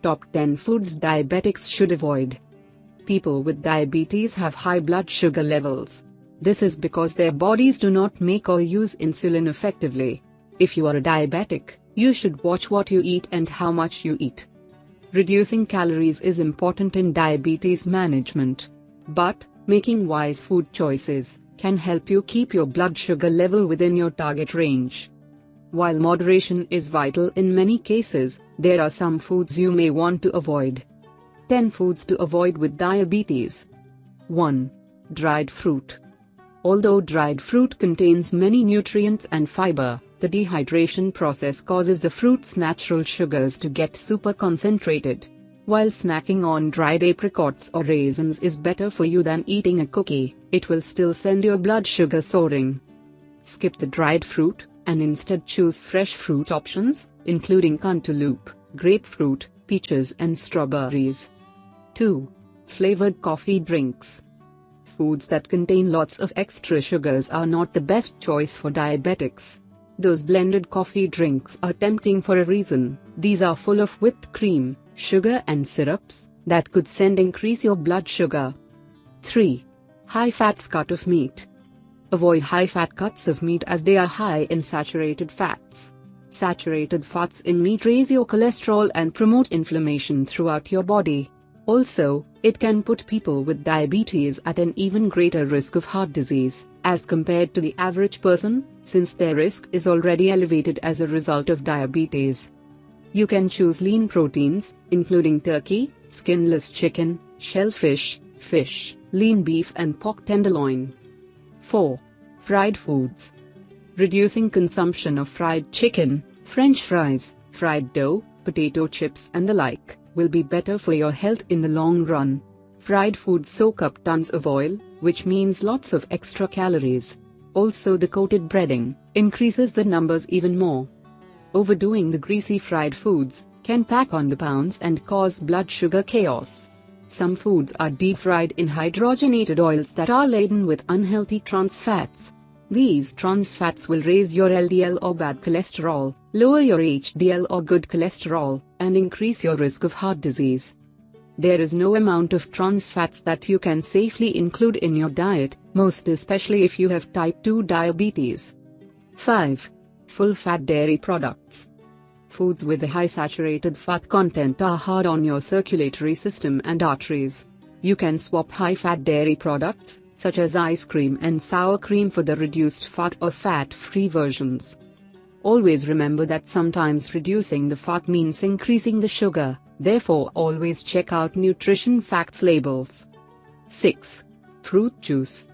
Top 10 foods diabetics should avoid. People with diabetes have high blood sugar levels. This is because their bodies do not make or use insulin effectively. If you are a diabetic, you should watch what you eat and how much you eat. Reducing calories is important in diabetes management. But, making wise food choices can help you keep your blood sugar level within your target range. While moderation is vital in many cases, there are some foods you may want to avoid. 10 foods to avoid with diabetes. 1. Dried fruit. Although dried fruit contains many nutrients and fiber, the dehydration process causes the fruit's natural sugars to get super concentrated. While snacking on dried apricots or raisins is better for you than eating a cookie, it will still send your blood sugar soaring. Skip the dried fruit, and instead choose fresh fruit options, including cantaloupe, grapefruit, peaches and strawberries. 2. Flavored coffee drinks. Foods that contain lots of extra sugars are not the best choice for diabetics. Those blended coffee drinks are tempting for a reason. These are full of whipped cream, sugar and syrups that could increase your blood sugar. 3. High-fat cut of meat. Avoid high-fat cuts of meat as they are high in saturated fats. Saturated fats in meat raise your cholesterol and promote inflammation throughout your body. Also, it can put people with diabetes at an even greater risk of heart disease, as compared to the average person, since their risk is already elevated as a result of diabetes. You can choose lean proteins, including turkey, skinless chicken, shellfish, fish, lean beef and pork tenderloin. 4. Fried foods. Reducing consumption of fried chicken, French fries, fried dough, potato chips and the like will be better for your health in the long run. Fried foods soak up tons of oil, which means lots of extra calories. Also, the coated breading increases the numbers even more. Overdoing the greasy fried foods can pack on the pounds and cause blood sugar chaos. Some foods are deep-fried in hydrogenated oils that are laden with unhealthy trans fats. These trans fats will raise your LDL or bad cholesterol, lower your HDL or good cholesterol, and increase your risk of heart disease. There is no amount of trans fats that you can safely include in your diet, most especially if you have type 2 diabetes. 5. Full-fat dairy products. Foods with a high saturated fat content are hard on your circulatory system and arteries. You can swap high-fat dairy products, such as ice cream and sour cream, for the reduced fat or fat-free versions. Always remember that sometimes reducing the fat means increasing the sugar, therefore always check out nutrition facts labels. 6. Fruit juice.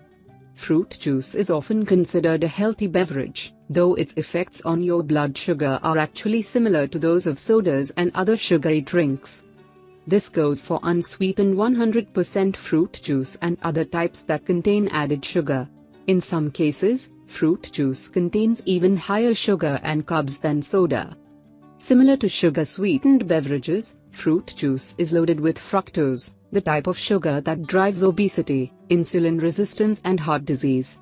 Fruit juice is often considered a healthy beverage, though its effects on your blood sugar are actually similar to those of sodas and other sugary drinks. This goes for unsweetened 100% fruit juice and other types that contain added sugar. In some cases, fruit juice contains even higher sugar and carbs than soda. Similar to sugar-sweetened beverages, fruit juice is loaded with fructose, the type of sugar that drives obesity, insulin resistance and heart disease.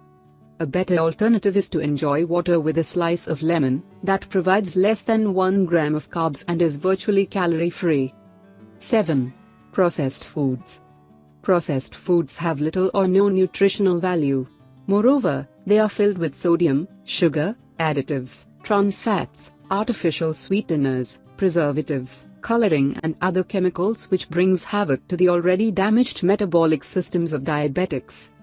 A better alternative is to enjoy water with a slice of lemon, that provides less than 1 gram of carbs and is virtually calorie-free. 7. Processed foods. Processed foods have little or no nutritional value. Moreover, they are filled with sodium, sugar, additives, trans fats, artificial sweeteners, preservatives, coloring and other chemicals, which brings havoc to the already damaged metabolic systems of diabetics.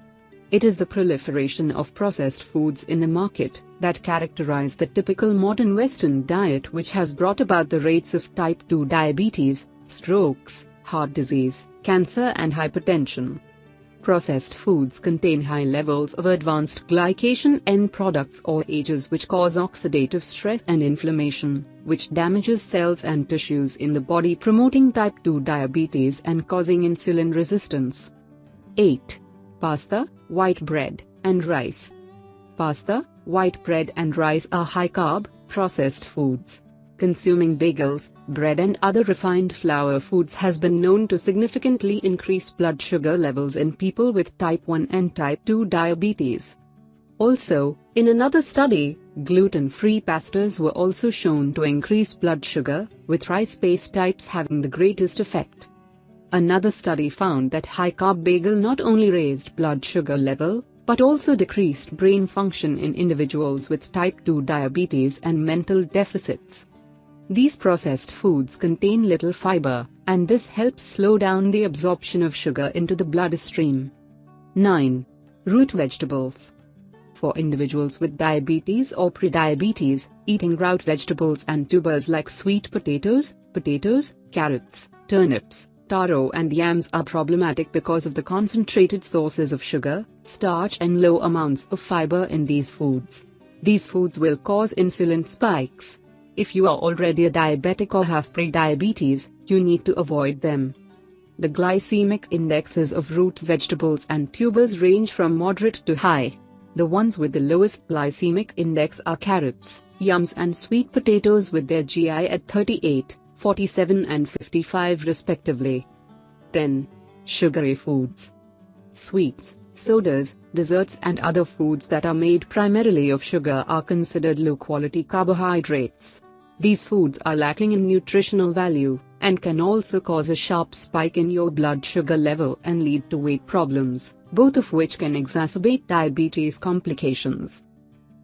It is the proliferation of processed foods in the market that characterize the typical modern Western diet which has brought about the rates of type 2 diabetes, strokes, heart disease, cancer and hypertension. Processed foods contain high levels of advanced glycation end products or AGEs, which cause oxidative stress and inflammation, which damages cells and tissues in the body, promoting type 2 diabetes and causing insulin resistance. 8. Pasta, white bread, and rice. Pasta, white bread and rice are high-carb, processed foods. Consuming bagels, bread and other refined flour foods has been known to significantly increase blood sugar levels in people with type 1 and type 2 diabetes. Also, In another study, gluten-free pastas were also shown to increase blood sugar, with rice-based types having the greatest effect. Another study found that high-carb bagel not only raised blood sugar level, but also decreased brain function in individuals with type 2 diabetes and mental deficits. These processed foods contain little fiber, and this helps slow down the absorption of sugar into the bloodstream. 9. Root vegetables. For individuals with diabetes or prediabetes, eating root vegetables and tubers like sweet potatoes, carrots, turnips, taro and yams are problematic because of the concentrated sources of sugar, starch and low amounts of fiber in these foods. These foods will cause insulin spikes. If you are already a diabetic or have prediabetes, you need to avoid them. The glycemic indexes of root vegetables and tubers range from moderate to high. The ones with the lowest glycemic index are carrots, yams and sweet potatoes with their GI at 38, 47 and 55 respectively. 10. Sugary foods. Sweets, sodas, desserts and other foods that are made primarily of sugar are considered low-quality carbohydrates. These foods are lacking in nutritional value, and can also cause a sharp spike in your blood sugar level and lead to weight problems, both of which can exacerbate diabetes complications.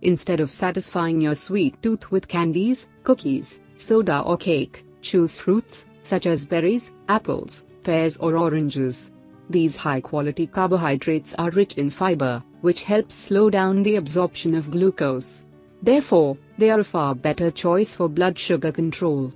Instead of satisfying your sweet tooth with candies, cookies, soda or cake, choose fruits, such as berries, apples, pears or oranges. These high-quality carbohydrates are rich in fiber, which helps slow down the absorption of glucose. Therefore, they are a far better choice for blood sugar control.